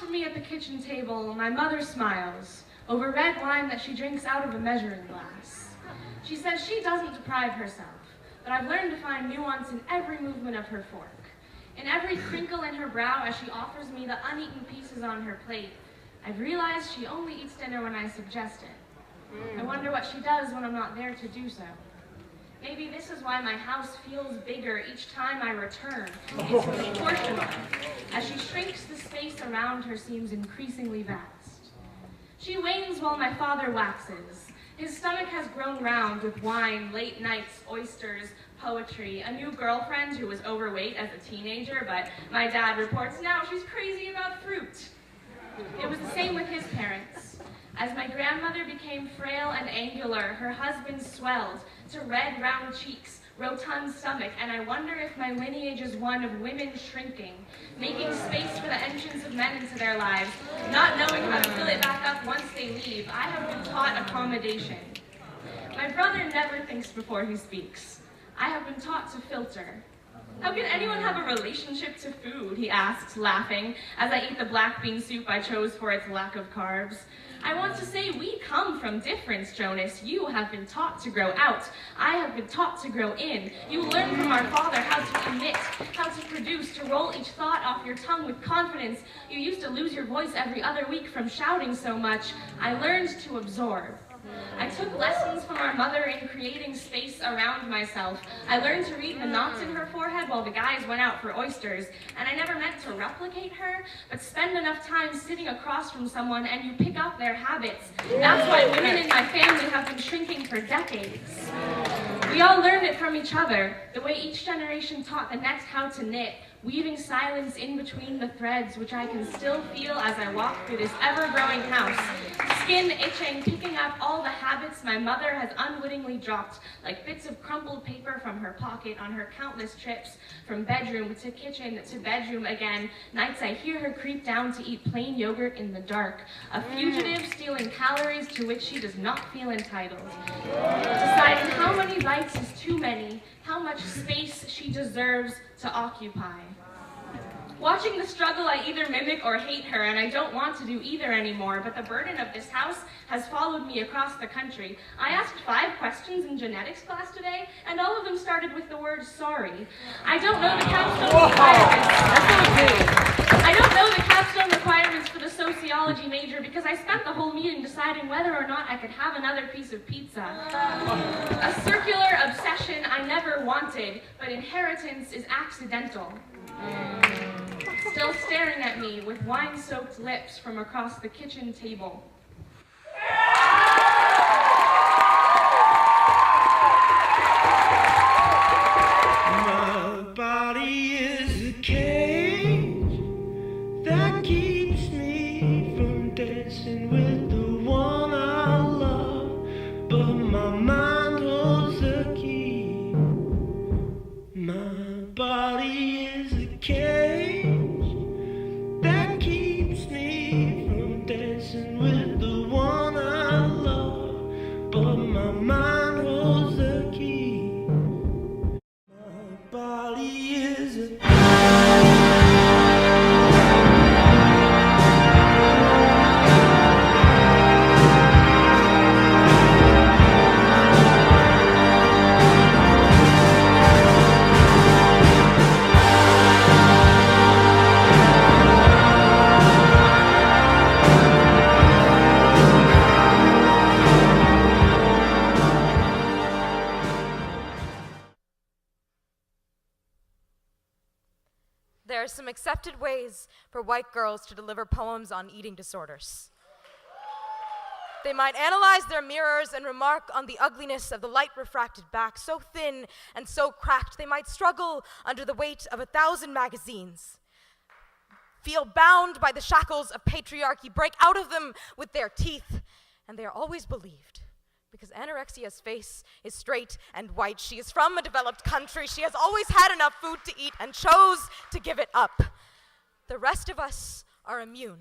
to me at the kitchen table, my mother smiles over red wine that she drinks out of a measuring glass. She says she doesn't deprive herself, but I've learned to find nuance in every movement of her fork, in every crinkle in her brow as she offers me the uneaten pieces on her plate. I've realized she only eats dinner when I suggest it. I wonder what she does when I'm not there to do so. Maybe this is why my house feels bigger each time I return. It's proportional. As she shrinks, the space around her seems increasingly vast. She wanes while my father waxes. His stomach has grown round with wine, late nights, oysters, poetry, a new girlfriend who was overweight as a teenager, but my dad reports now she's crazy about fruit. It was the same with his parents. As my grandmother became frail and angular, her husband swelled to red, round cheeks, rotund stomach, and I wonder if my lineage is one of women shrinking, making space for the entrance of men into their lives, not knowing how to fill it back up once they leave. I have been taught accommodation. My brother never thinks before he speaks. I have been taught to filter. How can anyone have a relationship to food, he asks, laughing, as I eat the black bean soup I chose for its lack of carbs. I want to say we come from difference, Jonas. You have been taught to grow out. I have been taught to grow in. You learn from our father how to emit, how to produce, to roll each thought off your tongue with confidence. You used to lose your voice every other week from shouting so much. I learned to absorb. I took lessons from our mother in creating space around myself. I learned to read the knots in her forehead while the guys went out for oysters, and I never meant to replicate her, but spend enough time sitting across from someone and you pick up their habits. That's why women in my family have been shrinking for decades. We all learned it from each other, the way each generation taught the next how to knit, weaving silence in between the threads, which I can still feel as I walk through this ever-growing house. Skin itching, picking up all the habits my mother has unwittingly dropped, like bits of crumpled paper from her pocket on her countless trips, from bedroom to kitchen to bedroom again. Nights I hear her creep down to eat plain yogurt in the dark, a fugitive stealing calories to which she does not feel entitled. Deciding how many bites is too many, how much space she deserves to occupy. Watching the struggle, I either mimic or hate her, and I don't want to do either anymore, but the burden of this house has followed me across the country. I asked 5 questions in genetics class today, and all of them started with the word sorry. I don't know the capstone requirements. I don't know the capstone requirements for the sociology major because I spent the whole meeting deciding whether or not I could have another piece of pizza. A circular obsession I never wanted, but inheritance is accidental. Still staring at me with wine-soaked lips from across the kitchen table. My body is a cage that keeps me from dancing with the one I love, but my mind holds the key. My body is a cage that keeps me from dancing with the one I love, but my mind holds the key. My body is a There are some accepted ways for white girls to deliver poems on eating disorders. They might analyze their mirrors and remark on the ugliness of the light-refracted back, so thin and so cracked they might struggle under the weight of 1,000 magazines, feel bound by the shackles of patriarchy, break out of them with their teeth, and they are always believed. Because anorexia's face is straight and white. She is from a developed country. She has always had enough food to eat and chose to give it up. The rest of us are immune,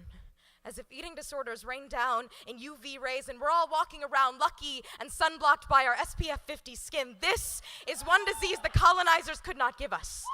as if eating disorders rain down in UV rays and we're all walking around lucky and sunblocked by our SPF 50 skin. This is one disease the colonizers could not give us.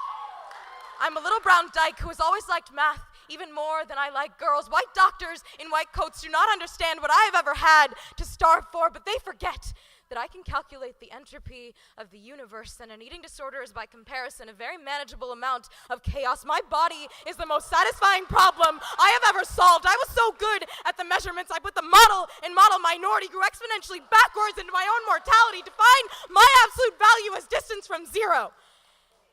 I'm a little brown dyke who has always liked math, even more than I like girls. White doctors in white coats do not understand what I have ever had to starve for, but they forget that I can calculate the entropy of the universe, and an eating disorder is by comparison a very manageable amount of chaos. My body is the most satisfying problem I have ever solved. I was so good at the measurements, I put the model in model minority, grew exponentially backwards into my own mortality, defined my absolute value as distance from zero.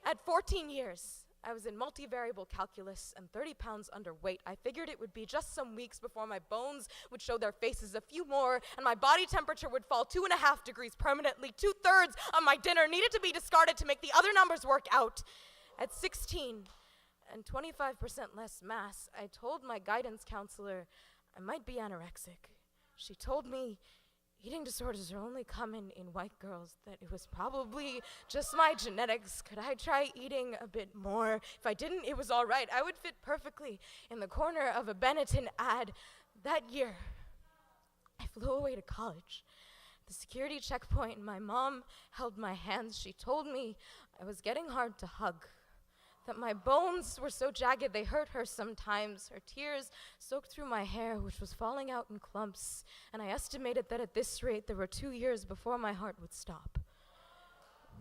At 14 years, I was in multivariable calculus and 30 pounds underweight. I figured it would be just some weeks before my bones would show their faces a few more, and my body temperature would fall 2.5 degrees permanently. 2/3 of my dinner needed to be discarded to make the other numbers work out. At 16 and 25% less mass, I told my guidance counselor I might be anorexic. She told me eating disorders are only common in white girls, that it was probably just my genetics. Could I try eating a bit more? If I didn't, it was all right. I would fit perfectly in the corner of a Benetton ad. That year, I flew away to college. The security checkpoint, my mom held my hands. She told me I was getting hard to hug, that my bones were so jagged they hurt her sometimes. Her tears soaked through my hair, which was falling out in clumps, and I estimated that at this rate there were 2 years before my heart would stop.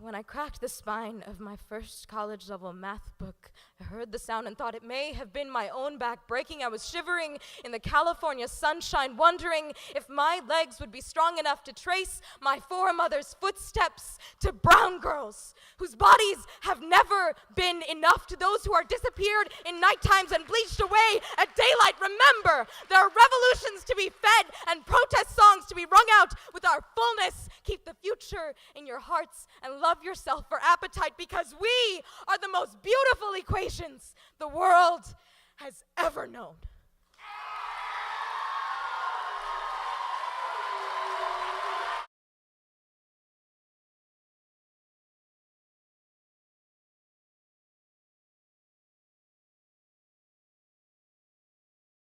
When I cracked the spine of my first college-level math book, I heard the sound and thought it may have been my own back breaking. I was shivering in the California sunshine, wondering if my legs would be strong enough to trace my foremother's footsteps to brown girls whose bodies have never been enough, to those who are disappeared in night times and bleached away at daylight. Remember, there are revolutions to be fed and protest songs to be rung out with our fullness. Keep the future in your hearts and love yourself for appetite, because we are the most beautiful equations the world has ever known.